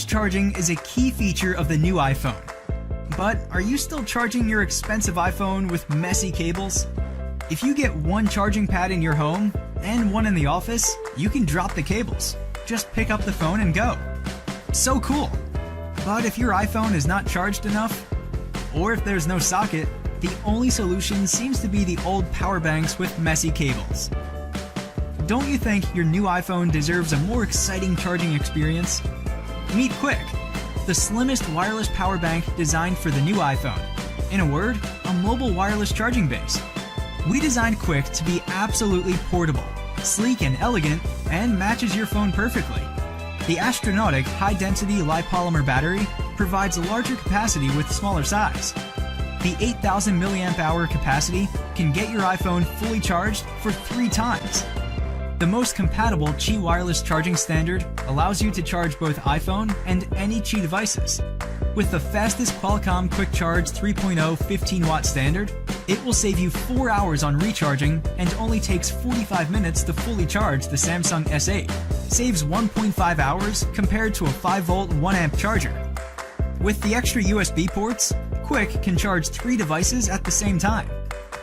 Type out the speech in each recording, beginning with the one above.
wireless charging is a key feature of the new iPhone. But are you still charging your expensive iPhone with messy cables? If you get one charging pad in your home and one in the office, you can drop the cables. Just pick up the phone and go. So cool! But if your iPhone is not charged enough, or if there's no socket, the only solution seems to be the old power banks with messy cables. Don't you think your new iPhone deserves a more exciting charging experience? Meet Quic, the slimmest wireless power bank designed for the new iPhone. In a word, a mobile wireless charging base. We designed Quic to be absolutely portable, sleek and elegant, and matches your phone perfectly. The astronautic high-density lipolymer battery provides a larger capacity with smaller size. The 8,000 mAh capacity can get your iPhone fully charged for 3 times. The most compatible Qi wireless charging standard allows you to charge both iPhone and any Qi devices. With the fastest Qualcomm Quick Charge 3.0 15-watt standard, it will save you 4 hours on recharging and only takes 45 minutes to fully charge the Samsung S8. Saves 1.5 hours compared to a 5-volt 1-amp charger. With the extra USB ports, Quic can charge 3 devices at the same time.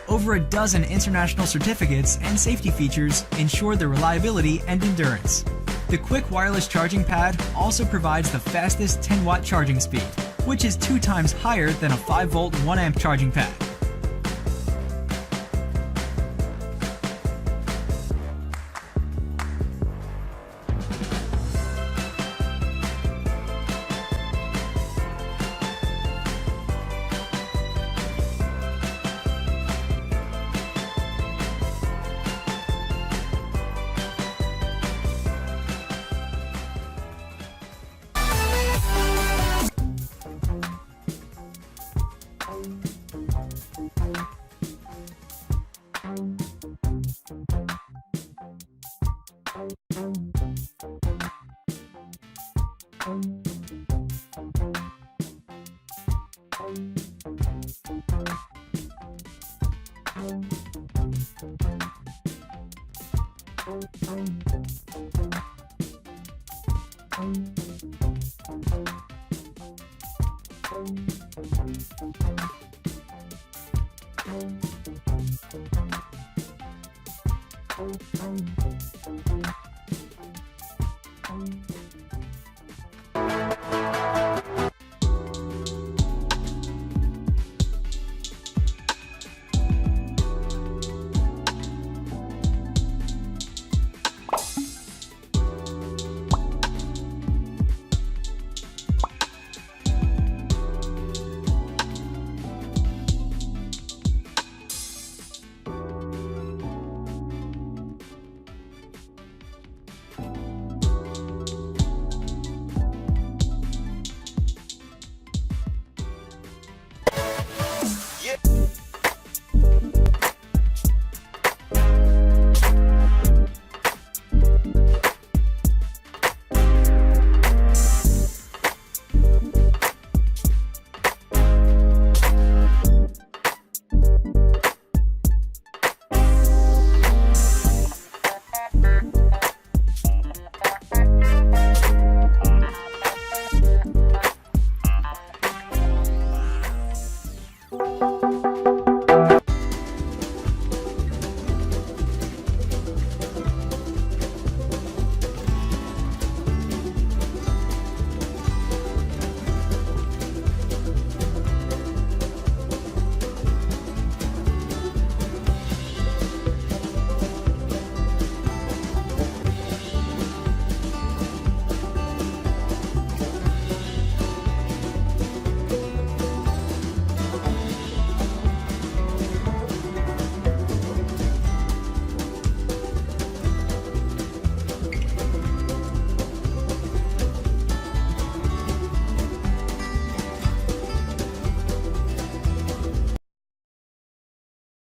Over a dozen international certificates and safety features ensure the reliability and endurance. The Quic wireless charging pad also provides the fastest 10-watt charging speed, which is 2 times higher than a 5-volt 1-amp charging pad.